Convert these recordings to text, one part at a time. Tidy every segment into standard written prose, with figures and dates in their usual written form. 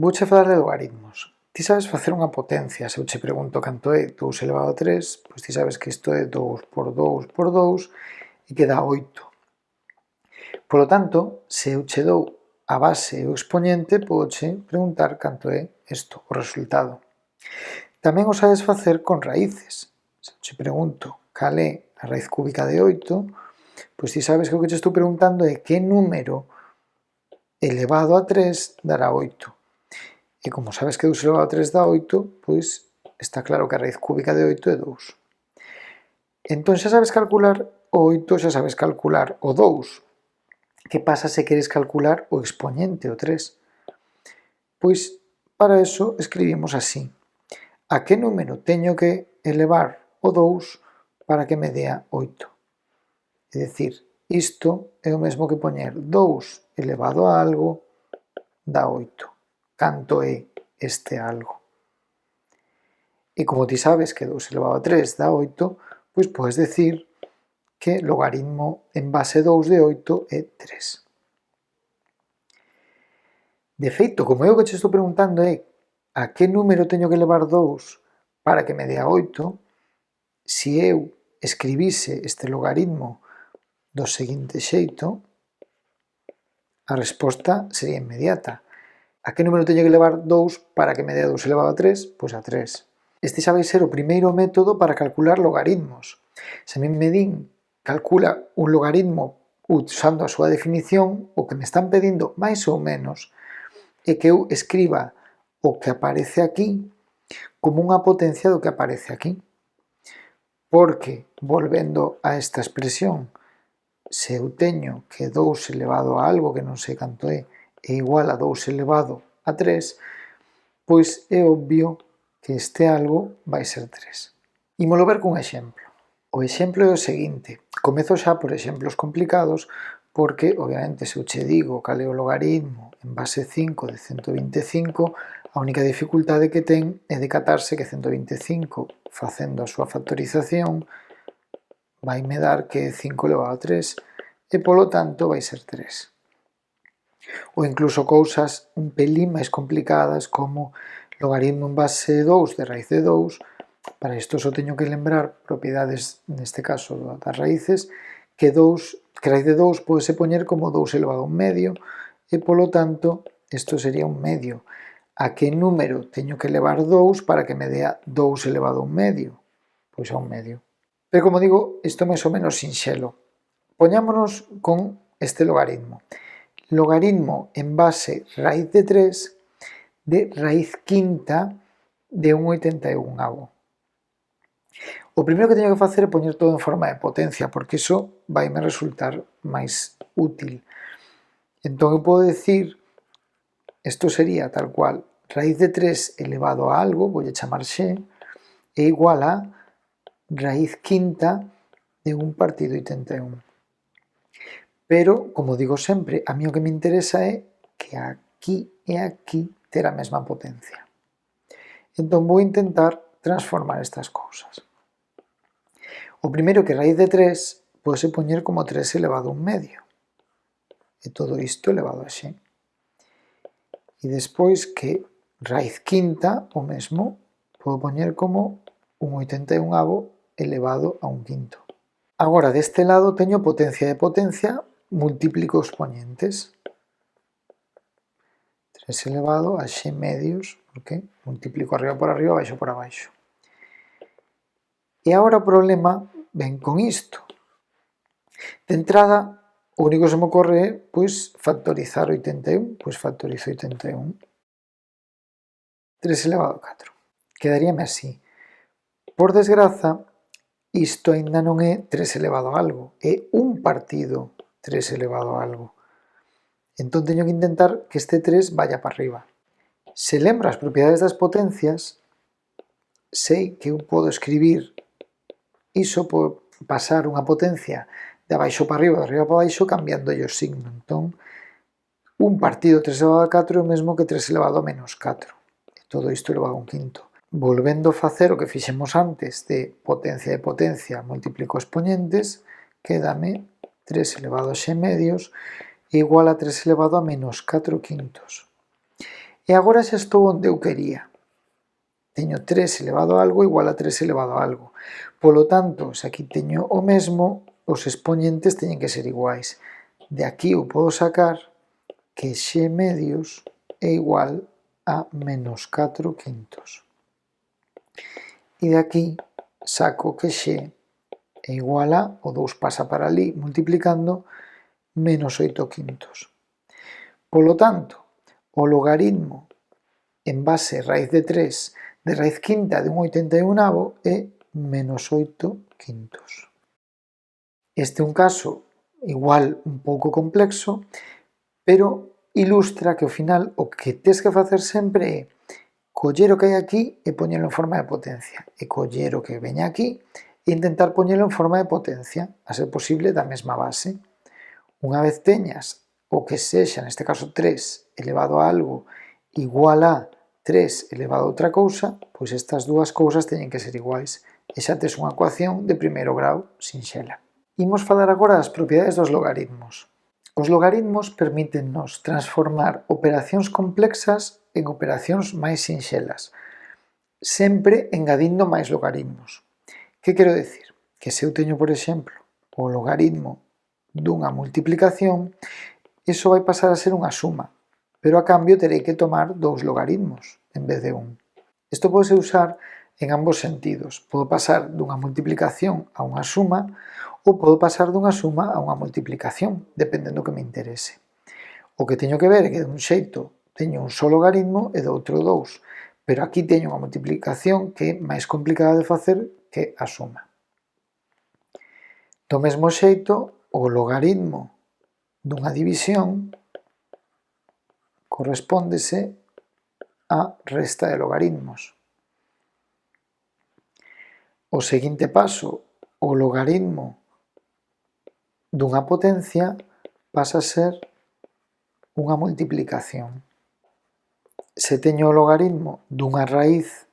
Vouche falar de logaritmos. Ti sabes facer unha potencia. Se eu che pregunto canto é 2 elevado a 3, pois ti sabes que isto é 2 por 2 por 2 e que dá 8. Polo tanto, se eu che dou a base e o expoñente, podoche preguntar canto é isto, o resultado. Tamén o sabes facer con raíces. Se eu che pregunto cal é a raíz cúbica de 8, pois ti sabes que o que che estou preguntando é que número elevado a 3 dará 8. E como sabes que 2 elevado a 3 dá 8, pois está claro que a raíz cúbica de 8 é 2. Entón xa sabes calcular o 8, xa sabes calcular o 2. Que pasa se queres calcular o expoñente, o 3? Pois para eso escribimos así. A que número teño que elevar o 2 para que me dea 8? É dicir, isto é o mesmo que poñer 2 elevado a algo dá 8. Canto é este algo? E como ti sabes que 2 elevado a 3 dá 8, pois podes decir que logaritmo en base 2 de 8 é 3. De feito, como eu que che estou preguntando é a que número teño que elevar 2 para que me dea 8, se eu escribise este logaritmo do seguinte xeito, a resposta sería inmediata. A que número teño que elevar 2 para que me dea 2 elevado a 3? Pois a 3. Este xa vai ser o primeiro método para calcular logaritmos. Se a min me din calcula un logaritmo usando a súa definición, o que me están pedindo máis ou menos é que eu escriba o que aparece aquí como unha potencia do que aparece aquí. Porque, volvendo a esta expresión, se eu teño que 2 elevado a algo que non sei canto é igual a 2 elevado a 3, pois é obvio que este algo vai ser 3. Ímolo ver cun exemplo. O exemplo é o seguinte. Comezo xa por exemplos complicados porque, obviamente, se eu che digo cal é o logaritmo en base 5 de 125, a única dificultade que ten é decatarse que 125, facendo a súa factorización, vaime dar que é 5 elevado a 3 e, polo tanto, vai ser 3. Ou incluso cousas un pelín máis complicadas como logaritmo en base 2 de raíz de 2. Para isto só teño que lembrar propiedades, neste caso das raíces, que raíz de 2 podese poñer como 2 elevado a un medio e, polo tanto, isto sería un medio. A que número teño que elevar 2 para que me dea 2 elevado a un medio? Pois a un medio. Pero, como digo, isto é máis ou menos sinxelo. Poñámonos con este logaritmo. Logaritmo en base raíz de 3 de raíz quinta de 1,81. O primeiro que teño que facer é poñer todo en forma de potencia, porque iso vaime resultar máis útil. Entón eu podo decir, isto sería tal cual, raíz de 3 elevado a algo, voulle chamar x, é igual a raíz quinta de 1 partido 81. Pero, como digo sempre, a mí o que me interesa é que aquí e aquí ter a mesma potencia. Entón vou intentar transformar estas cousas. O primeiro que raíz de 3 pode poñer como 3 elevado a un medio. E todo isto elevado a x. E despois que raíz quinta, o mesmo, podo poñer como un 81avo elevado a un quinto. Agora, deste lado teño potencia de potencia, multiplico expoñentes. 3 elevado a x medios, porque multiplico arriba por arriba, baixo por abaixo. E agora o problema ven con isto. De entrada, o único que se me ocorre é, pois, factorizar 81. Pois factorizo 81. 3 elevado a 4. Quedaríame así. Por desgraza, isto aínda non é 3 elevado a algo, é un partido 3 elevado a algo. Entón teño que intentar que este 3 vaya para arriba. Se lembro as propiedades das potencias, sei que eu podo escribir iso por pasar unha potencia de abaixo para arriba, de arriba para abaixo, cambiando o signo. Entón, un partido 3 elevado a 4 é o mesmo que 3 elevado a menos 4. E todo isto elevado a un quinto. Volvendo a facer o que fixemos antes de potencia multiplico expoñentes, quédame 3 elevado a x medios igual a 3 elevado a menos 4 quintos. E agora xa estou onde eu quería. Teño 3 elevado a algo igual a 3 elevado a algo. Polo tanto, se aquí teño o mesmo, os expoñentes teñen que ser iguais. De aquí eu podo sacar que x medios é igual a menos 4 quintos. E de aquí saco que x é igual a, o 2 pasa para ali multiplicando, menos 8 quintos. Polo tanto, o logaritmo en base raíz de 3 de raíz quinta de un 81avo é menos 8 quintos. Este é un caso igual un pouco complexo, pero ilustra que ao final o que tes que facer sempre é coller o que hai aquí e poñelo en forma de potencia, e coller o que veña aquí e intentar poñelo en forma de potencia, a ser posible da mesma base. Unha vez teñas o que sexa, neste caso 3 elevado a algo igual a 3 elevado a outra cousa, pois estas dúas cousas teñen que ser iguais, e xa tes unha ecuación de primeiro grau sinxela. Imos falar agora das propiedades dos logaritmos. Os logaritmos permítennos transformar operacións complexas en operacións máis sinxelas, sempre engadindo máis logaritmos. Que quero dicir? Que se eu teño, por exemplo, o logaritmo dunha multiplicación, iso vai pasar a ser unha suma, pero a cambio terei que tomar dous logaritmos en vez de un. Isto pode usar en ambos sentidos. Podo pasar dunha multiplicación a unha suma ou podo pasar dunha suma a unha multiplicación, dependendo do que me interese. O que teño que ver é que dun xeito teño un só logaritmo e do outro dous, pero aquí teño unha multiplicación que é máis complicada de facer que a suma. Do mesmo xeito, o logaritmo dunha división correspóndese á resta de logaritmos. O seguinte paso, o logaritmo dunha potencia pasa a ser unha multiplicación. Se teño o logaritmo dunha raíz,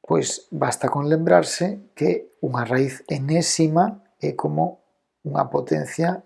pois basta con lembrarse que unha raíz enésima é como unha potencia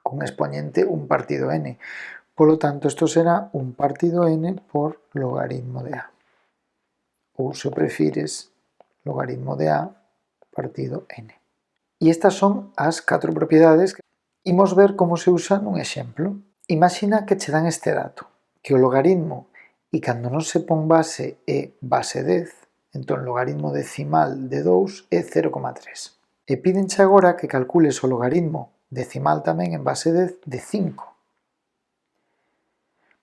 con expoñente 1 partido n. Polo tanto, isto será 1 partido n por logaritmo de a. Ou, se o prefires, logaritmo de a partido n. E estas son as 4 propiedades que imos ver como se usa nun exemplo. Imagina que che dan este dato, que o logaritmo, e cando non se pon base é base 10, entón logaritmo decimal de 2 é 0,3. E pídenche agora que calcules o logaritmo decimal tamén en base 10 de 5.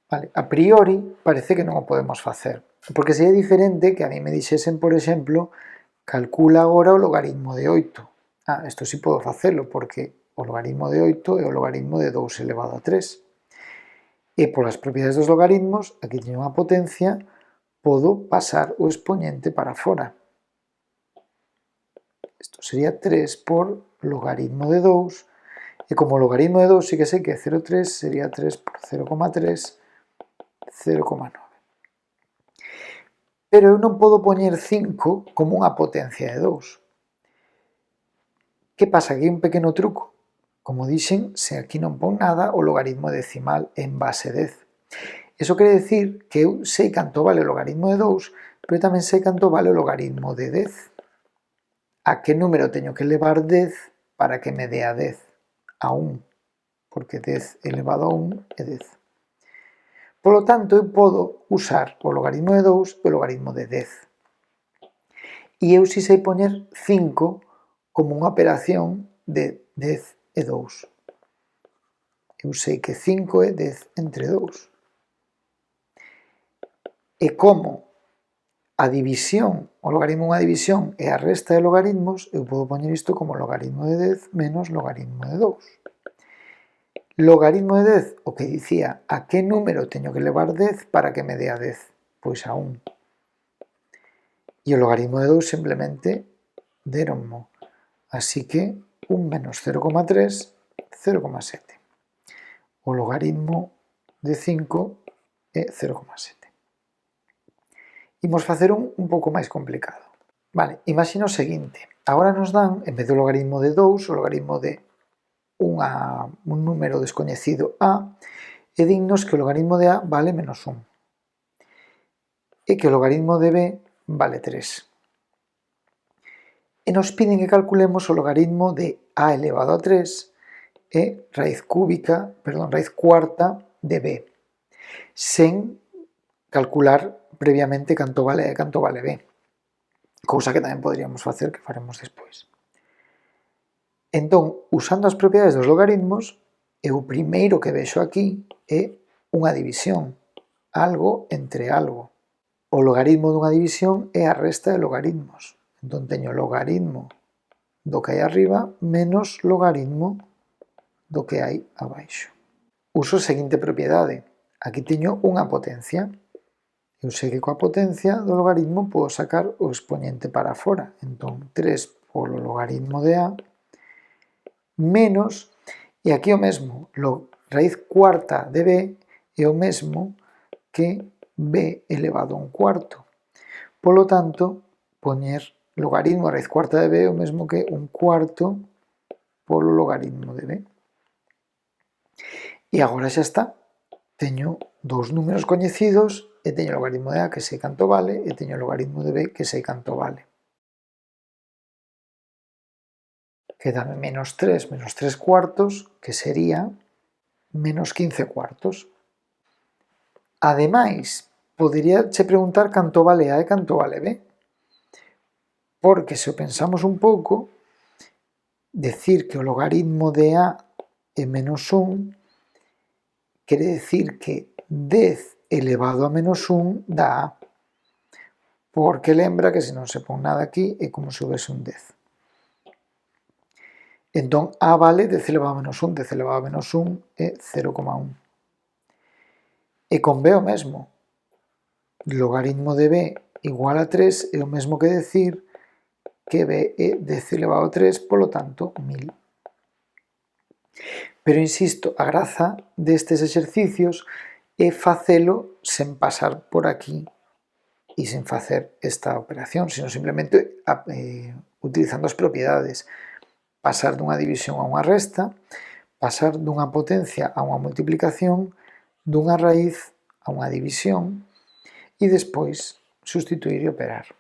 Vale, a priori parece que non o podemos facer, porque sería diferente que a mí me dixesen, por exemplo, calcula agora o logaritmo de 8. Isto sí podo facelo, porque o logaritmo de 8 é o logaritmo de 2 elevado a 3. E polas propiedades dos logaritmos, aquí teño unha potencia, podo pasar o expoñente para fora. Isto sería 3 por logaritmo de 2, e como o logaritmo de 2 sí que sei que é 0,3, sería 3 por 0,3, 0,9. Pero eu non podo poñer 5 como unha potencia de 2. Que pasa? Que hai un pequeno truco. Como dixen, se aquí non pon nada, o logaritmo decimal é en base 10. Iso quere dicir que eu sei canto vale o logaritmo de 2, pero tamén sei canto vale o logaritmo de 10. A que número teño que elevar 10 para que me dé a 10? A 1, porque 10 elevado a 1 é 10. Polo tanto, eu podo usar o logaritmo de 2 e o logaritmo de 10. E eu si sei poñer 5 como unha operación de 10 e 2. Eu sei que 5 é 10 entre 2. E como a división, o logaritmo dunha división é a resta de logaritmos, eu podo poñer isto como logaritmo de 10 menos logaritmo de 2. Logaritmo de 10, o que dicía, a que número teño que elevar 10 para que me dé a 10? Pois a 1. E o logaritmo de 2 simplemente deronmo. Así que 1 menos 0,3, 0,7. O logaritmo de 5 é 0,7. Imos facer un pouco máis complicado. Vale, imagina o seguinte. Agora nos dan, en vez do logaritmo de 2, o logaritmo de un número descoñecido a, e dinnos que o logaritmo de a vale menos 1. é que o logaritmo de b vale 3. E nos piden que calculemos o logaritmo de a elevado a 3 e raíz cuarta de b, sen calcular previamente canto vale a e canto vale b, cousa que tamén poderíamos facer, que faremos despois. Entón, usando as propiedades dos logaritmos, o primeiro que vexo aquí é unha división, algo entre algo. O logaritmo dunha división é a resta de logaritmos. Entón teño logaritmo do que hai arriba menos logaritmo do que hai abaixo. Uso a seguinte propiedade. Aquí teño unha potencia. Eu sei que coa potencia do logaritmo podo sacar o expoñente para fora. Entón 3 polo logaritmo de a menos, e aquí o mesmo, raíz cuarta de b é o mesmo que b elevado a un cuarto. Polo tanto, poñer logaritmo a raíz cuarta de b é o mesmo que un cuarto polo logaritmo de b. E agora xa está. Teño dous números coñecidos e teño o logaritmo de a que sei canto vale e teño o logaritmo de b que sei canto vale. Quedame menos 3 cuartos, que sería menos 15 cuartos. Ademais, podería che preguntar canto vale a e canto vale b, porque se o pensamos un pouco, decir que o logaritmo de a é menos 1 quere decir que 10 elevado a menos 1 dá a, porque lembra que se non se pon nada aquí é como se houvese un 10. Entón a vale 10 elevado a menos 1, 10 elevado a menos 1 é 0,1. E con b o mesmo, logaritmo de b igual a 3 é o mesmo que decir que b é 10 elevado a 3, polo tanto 1000. Pero insisto, a graza destes exercicios é facelo sen pasar por aquí e sen facer esta operación, sino simplemente utilizando as propiedades. Pasar dunha división a unha resta, pasar dunha potencia a unha multiplicación, dunha raíz a unha división e despois sustituir e operar.